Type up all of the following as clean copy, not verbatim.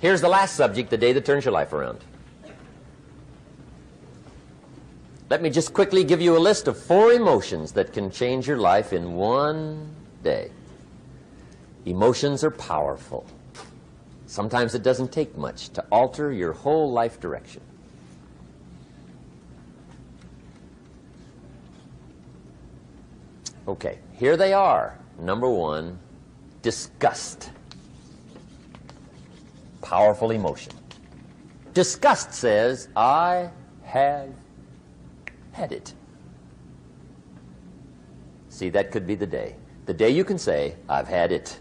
Here's the last subject, the day that turns your life around. Let me just quickly give you a list of 4 emotions that can change your life in one day. Emotions are powerful. Sometimes it doesn't take much to alter your whole life direction. Okay, here they are. Number 1, disgust. Powerful emotion. Disgust says, I have had it. See, that could be the day. The day you can say, I've had it.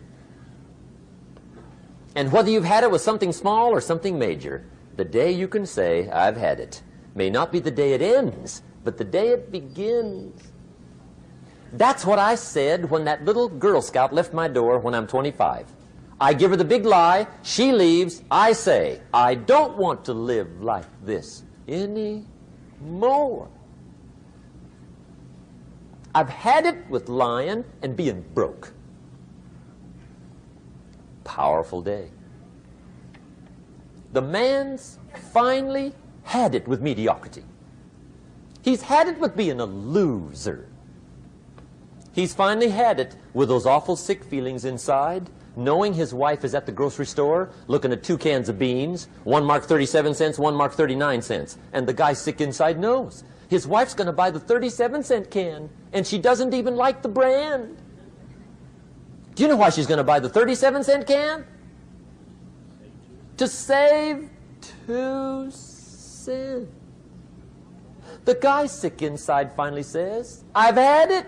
And whether you've had it with something small or something major, the day you can say, I've had it, may not be the day it ends, but the day it begins. That's what I said when that little Girl Scout left my door when I'm 25. I give her the big lie, she leaves, I say, I don't want to live like this anymore. I've had it with lying and being broke. Powerful day. The man's finally had it with mediocrity. He's had it with being a loser. He's finally had it with those awful sick feelings inside, knowing his wife is at the grocery store looking at 2 cans of beans, one marked 37 cents, one marked 39 cents. And the guy sick inside knows his wife's going to buy the 37-cent can, and she doesn't even like the brand. Do you know why she's going to buy the 37-cent can? To save 2 cents. The guy sick inside finally says, I've had it.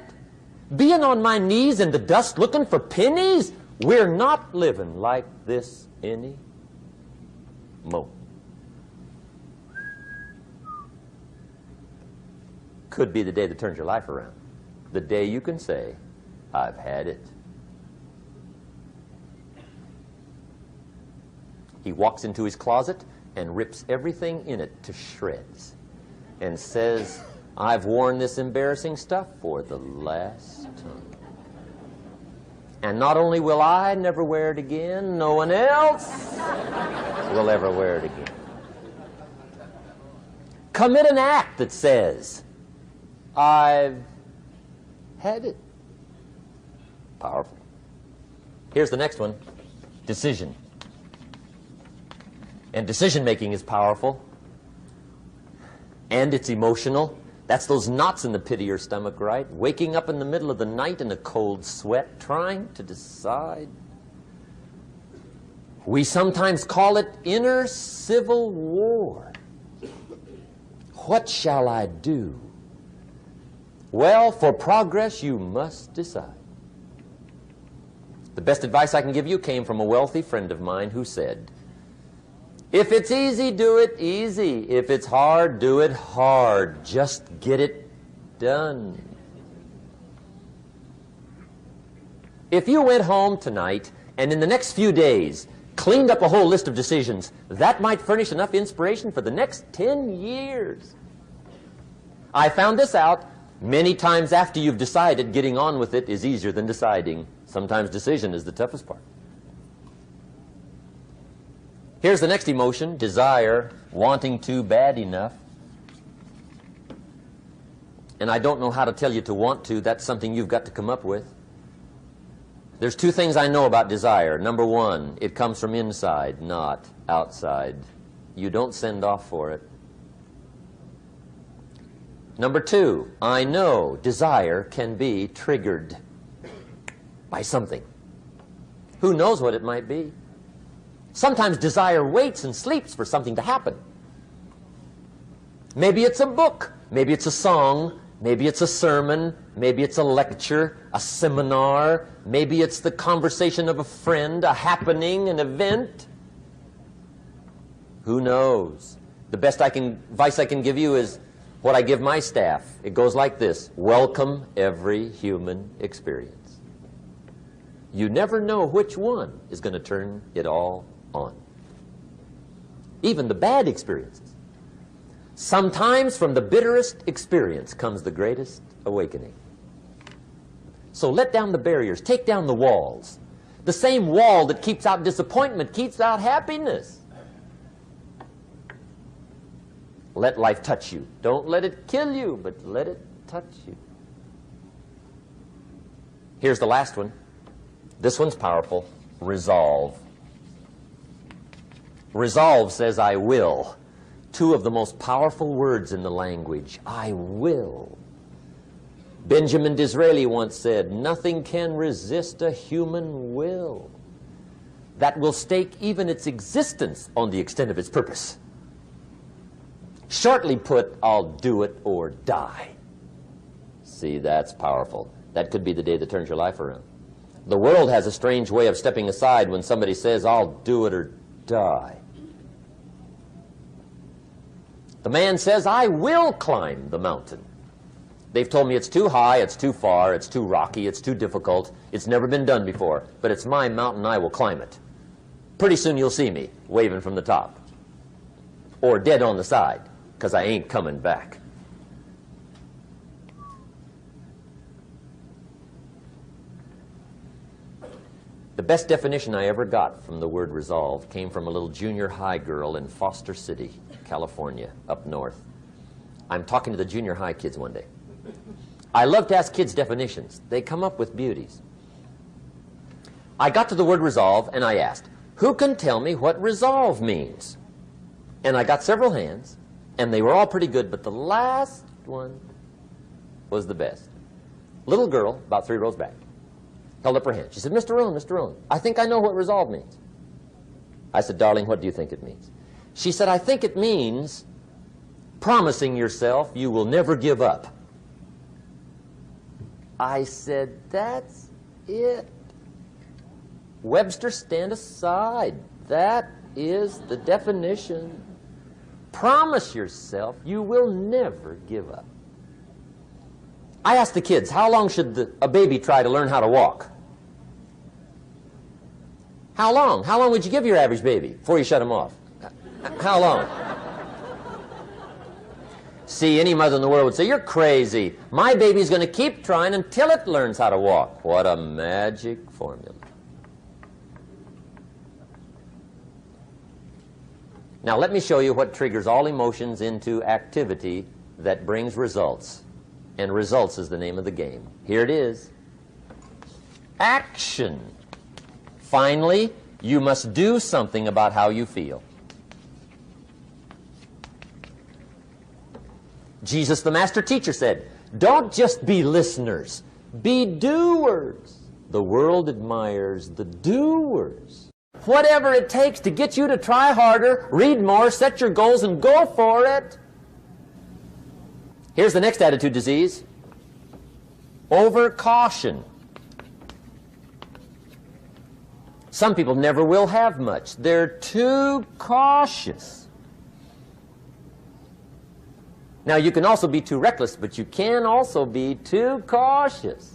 Being on my knees in the dust looking for pennies, we're not living like this anymore. Could be the day that turns your life around. The day you can say, I've had it. He walks into his closet and rips everything in it to shreds and says, I've worn this embarrassing stuff for the last time. And not only will I never wear it again, no one else will ever wear it again. Commit an act that says, I've had it. Powerful. Here's the next one, decision. And decision-making is powerful. And it's emotional. That's those knots in the pit of your stomach, right? Waking up in the middle of the night in a cold sweat, trying to decide. We sometimes call it inner civil war. What shall I do? Well, for progress, you must decide. The best advice I can give you came from a wealthy friend of mine who said, if it's easy, do it easy. If it's hard, do it hard. Just get it done. If you went home tonight and in the next few days cleaned up a whole list of decisions, that might furnish enough inspiration for the next 10 years. I found this out many times after you've decided. Getting on with it is easier than deciding. Sometimes decision is the toughest part. Here's the next emotion, desire, wanting to bad enough. And I don't know how to tell you to want to. That's something you've got to come up with. There's 2 things I know about desire. Number 1, it comes from inside, not outside. You don't send off for it. Number 2, I know desire can be triggered by something. Who knows what it might be? Sometimes desire waits and sleeps for something to happen. Maybe it's a book, maybe it's a song, maybe it's a sermon, maybe it's a lecture, a seminar, maybe it's the conversation of a friend, a happening, an event. Who knows? The best advice I can give you is what I give my staff. It goes like this: welcome every human experience. You never know which one is going to turn it all on. Even the bad experiences. Sometimes from the bitterest experience comes the greatest awakening. So let down the barriers, take down the walls. The same wall that keeps out disappointment keeps out happiness. Let life touch you. Don't let it kill you, but let it touch you. Here's the last one. This one's powerful. Resolve. Resolve says, I will. Two of the most powerful words in the language. I will. Benjamin Disraeli once said, nothing can resist a human will that will stake even its existence on the extent of its purpose. Shortly put, I'll do it or die. See, that's powerful. That could be the day that turns your life around. The world has a strange way of stepping aside when somebody says, I'll do it or die. The man says, I will climb the mountain. They've told me it's too high, it's too far, it's too rocky, it's too difficult, it's never been done before, but it's my mountain, I will climb it. Pretty soon you'll see me waving from the top. Or dead on the side, because I ain't coming back. The best definition I ever got from the word resolve came from a little junior high girl in Foster City, California, up north. I'm talking to the junior high kids one day. I love to ask kids definitions. They come up with beauties. I got to the word resolve and I asked, who can tell me what resolve means? And I got several hands, and they were all pretty good, but the last one was the best. Little girl, about 3 rows back, held up her hand. She said, Mr. Rohn, I think I know what resolve means. I said, darling, what do you think it means? She said, I think it means promising yourself you will never give up. I said, that's it. Webster, stand aside. That is the definition. Promise yourself you will never give up. I asked the kids, how long should a baby try to learn how to walk? How long? How long would you give your average baby before you shut him off? How long? See, any mother in the world would say, you're crazy. My baby's going to keep trying until it learns how to walk. What a magic formula. Now let me show you what triggers all emotions into activity that brings results. And results is the name of the game. Here it is. Action. Finally, you must do something about how you feel. Jesus, the master teacher, said, don't just be listeners, be doers. The world admires the doers. Whatever it takes to get you to try harder, read more, set your goals, and go for it. Here's the next attitude disease. Over-caution. Some people never will have much. They're too cautious. Now, you can also be too reckless, but you can also be too cautious.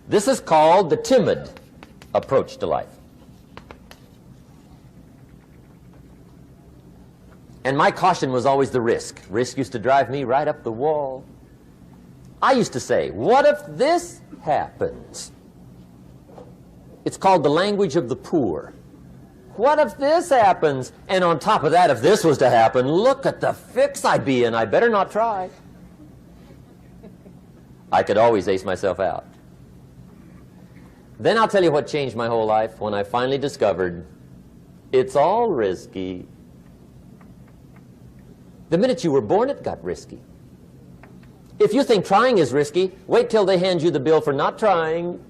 This is called the timid approach to life. And my caution was always the risk. Risk used to drive me right up the wall. I used to say, what if this happens? It's called the language of the poor. What if this happens? And on top of that, if this was to happen, look at the fix I'd be in. I better not try. I could always ace myself out. Then I'll tell you what changed my whole life when I finally discovered it's all risky. The minute you were born, it got risky. If you think trying is risky, wait till they hand you the bill for not trying.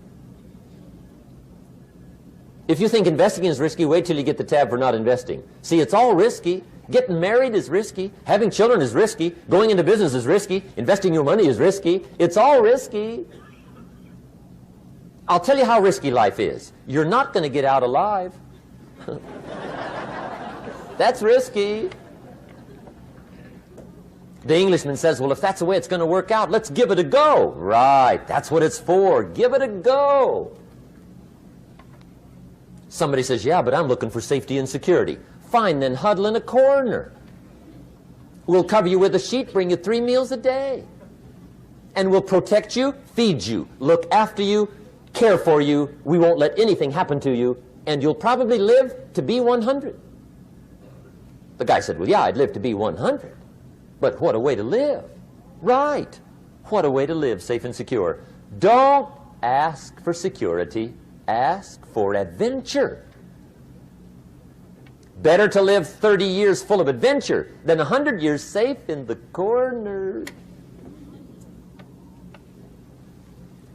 If you think investing is risky, wait till you get the tab for not investing. See, it's all risky. Getting married is risky. Having children is risky. Going into business is risky. Investing your money is risky. It's all risky. I'll tell you how risky life is. You're not going to get out alive. That's risky. The Englishman says, well, if that's the way it's going to work out, let's give it a go. Right, that's what it's for. Give it a go. Somebody says, yeah, but I'm looking for safety and security. Fine, then huddle in a corner. We'll cover you with a sheet, bring you 3 meals a day. And we'll protect you, feed you, look after you, care for you. We won't let anything happen to you. And you'll probably live to be 100. The guy said, well, yeah, I'd live to be 100. But what a way to live. Right. What a way to live, safe and secure. Don't ask for security. Ask for adventure. Better to live 30 years full of adventure than 100 years safe in the corner.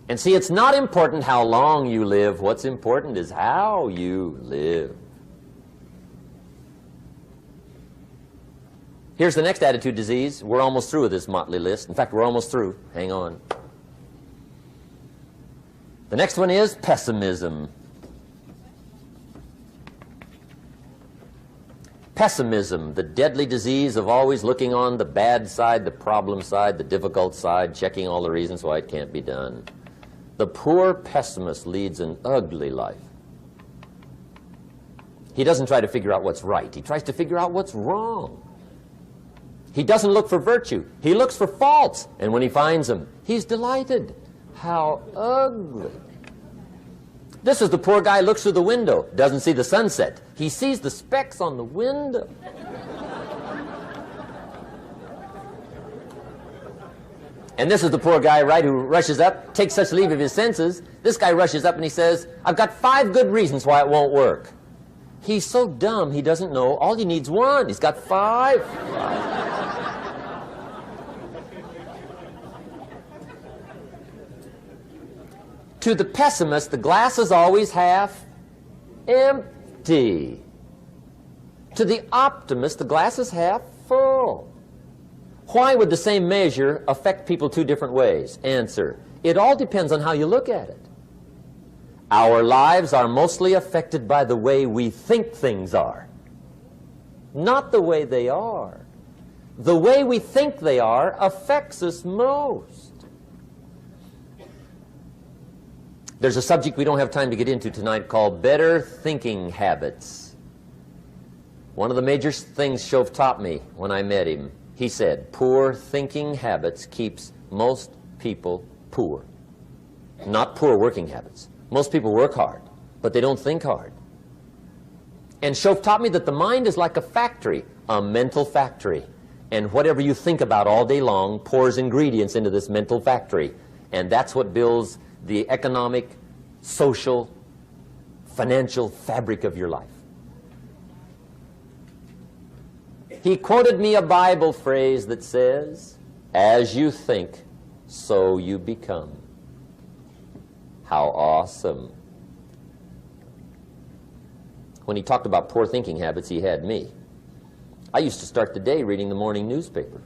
And see, it's not important how long you live. What's important is how you live. Here's the next attitude disease. We're almost through with this motley list. In fact, we're almost through. Hang on. The next one is pessimism. Pessimism, the deadly disease of always looking on the bad side, the problem side, the difficult side, checking all the reasons why it can't be done. The poor pessimist leads an ugly life. He doesn't try to figure out what's right. He tries to figure out what's wrong. He doesn't look for virtue. He looks for faults. And when he finds them, he's delighted. How ugly. This is the poor guy who looks through the window, doesn't see the sunset. He sees the specks on the window. And this is the poor guy, right, who rushes up, takes such leave of his senses. This guy rushes up and he says, I've got 5 good reasons why it won't work. He's so dumb he doesn't know. All he needs 1. He's got 5. To the pessimist, the glass is always half empty. To the optimist, the glass is half full. Why would the same measure affect people 2 different ways? Answer, it all depends on how you look at it. Our lives are mostly affected by the way we think things are, not the way they are. The way we think they are affects us most. There's a subject we don't have time to get into tonight called better thinking habits. One of the major things Shove taught me when I met him, he said, poor thinking habits keeps most people poor. Not poor working habits. Most people work hard, but they don't think hard. And Shove taught me that the mind is like a factory, a mental factory. And whatever you think about all day long pours ingredients into this mental factory. And that's what builds the economic, social, financial fabric of your life. He quoted me a Bible phrase that says, as you think, so you become. How awesome. When he talked about poor thinking habits, he had me. I used to start the day reading the morning newspaper.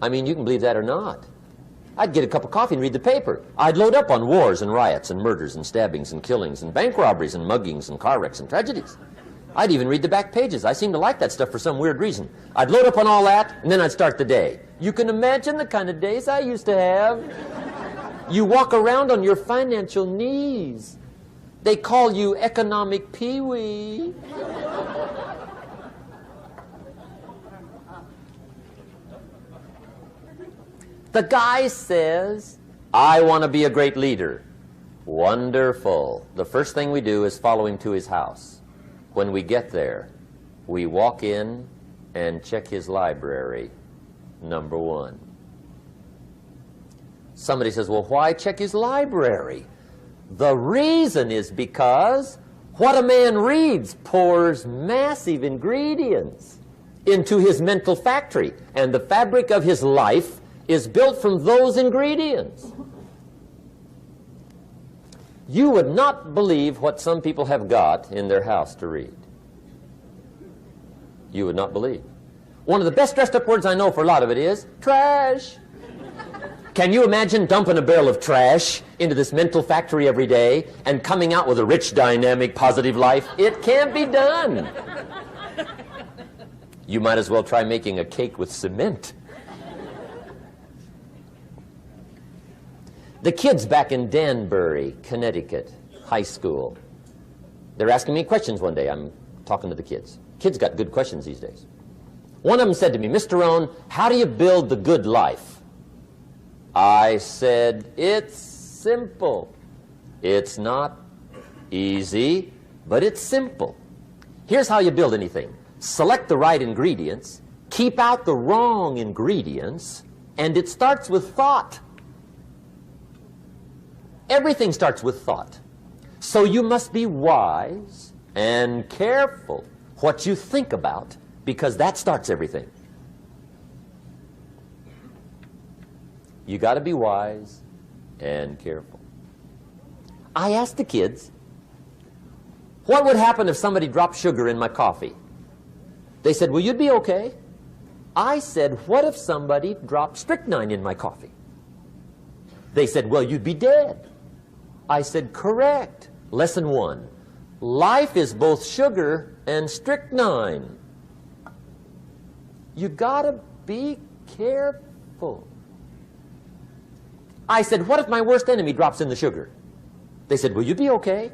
I mean, you can believe that or not. I'd get a cup of coffee and read the paper. I'd load up on wars and riots and murders and stabbings and killings and bank robberies and muggings and car wrecks and tragedies. I'd even read the back pages. I seem to like that stuff for some weird reason. I'd load up on all that, and then I'd start the day. You can imagine the kind of days I used to have. You walk around on your financial knees. They call you economic peewee. The guy says, I want to be a great leader. Wonderful. The first thing we do is follow him to his house. When we get there, we walk in and check his library, number 1. Somebody says, well, why check his library? The reason is because what a man reads pours massive ingredients into his mental factory, and the fabric of his life is built from those ingredients. You would not believe what some people have got in their house to read. You would not believe. One of the best dressed up words I know for a lot of it is trash. Can you imagine dumping a barrel of trash into this mental factory every day and coming out with a rich, dynamic, positive life? It can't be done. You might as well try making a cake with cement. The kids back in Danbury, Connecticut, high school, they're asking me questions one day. I'm talking to the kids. Kids got good questions these days. One of them said to me, Mr. Rohn, how do you build the good life? I said, it's simple. It's not easy, but it's simple. Here's how you build anything. Select the right ingredients, Keep out the wrong ingredients, and it starts with thought. Everything starts with thought. So you must be wise and careful what you think about, because that starts everything. You got to be wise and careful. I asked the kids, what would happen if somebody dropped sugar in my coffee? They said, well, you'd be okay. I said, what if somebody dropped strychnine in my coffee? They said, well, you'd be dead. I said, correct. Lesson 1. Life is both sugar and strychnine. You gotta be careful. I said, what if my worst enemy drops in the sugar? They said, will you be okay?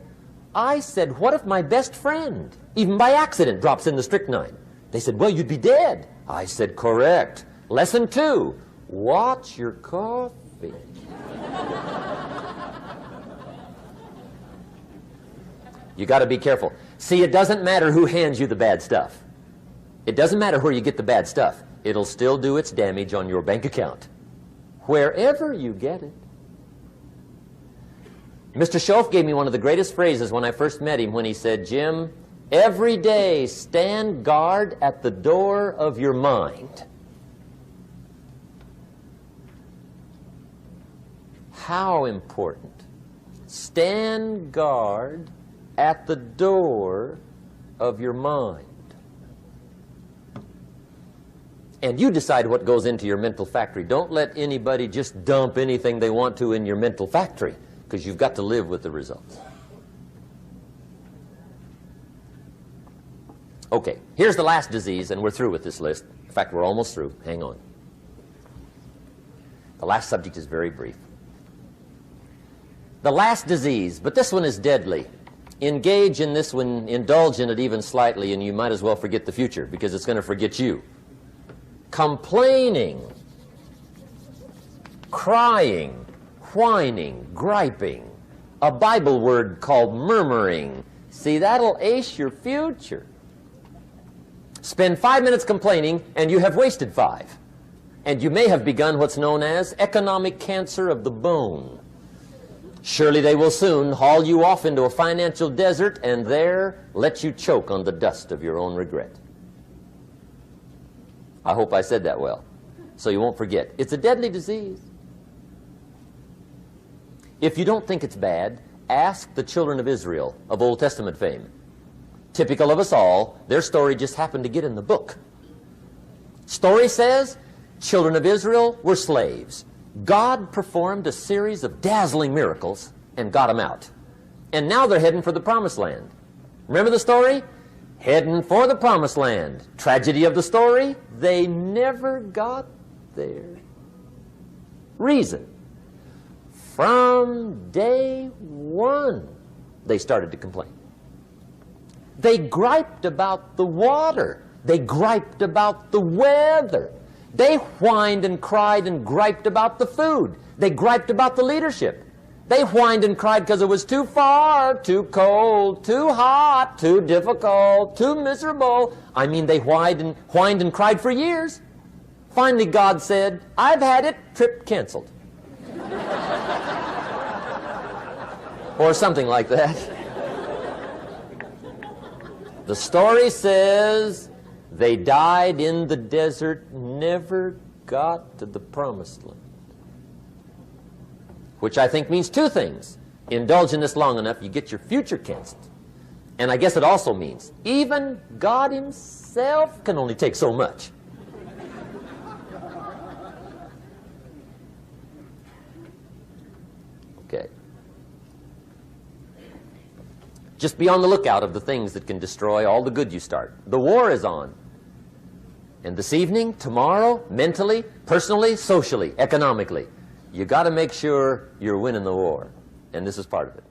I said, what if my best friend, even by accident, drops in the strychnine? They said, well, you'd be dead. I said, correct. Lesson 2, watch your coffee. You got to be careful. See, it doesn't matter who hands you the bad stuff. It doesn't matter where you get the bad stuff. It'll still do its damage on your bank account, wherever you get it. Mr. Schoaf gave me one of the greatest phrases when I first met him, when he said, Jim, every day stand guard at the door of your mind. How important. Stand guard at the door of your mind. And you decide what goes into your mental factory. Don't let anybody just dump anything they want to in your mental factory, because you've got to live with the results. Okay, here's the last disease, and we're through with this list. In fact, we're almost through. Hang on. The last subject is very brief. The last disease, but this one is deadly. Engage in this one, indulge in it even slightly, and you might as well forget the future, because it's going to forget you. Complaining, crying, whining, griping, a Bible word called murmuring. See, that'll ace your future. Spend 5 minutes complaining, and you have wasted 5. And you may have begun what's known as economic cancer of the bone. Surely they will soon haul you off into a financial desert and there let you choke on the dust of your own regret. I hope I said that well, so you won't forget. It's a deadly disease. If you don't think it's bad, ask the children of Israel of Old Testament fame. Typical of us all, their story just happened to get in the book. Story says, children of Israel were slaves. God performed a series of dazzling miracles and got them out. And now they're heading for the promised land. Remember the story? Heading for the promised land. Tragedy of the story, they never got there. Reason. From day one, they started to complain. They griped about the water. They griped about the weather. They whined and cried and griped about the food. They griped about the leadership. They whined and cried because it was too far, too cold, too hot, too difficult, too miserable. I mean, they whined and cried for years. Finally, God said, I've had it, trip canceled. Or something like that. The story says they died in the desert, never got to the promised land. Which I think means 2 things. Indulge in this long enough, you get your future canceled. And I guess it also means even God himself can only take so much. Okay. Just be on the lookout of the things that can destroy all the good you start. The war is on. And this evening, tomorrow, mentally, personally, socially, economically, you got to make sure you're winning the war. And this is part of it.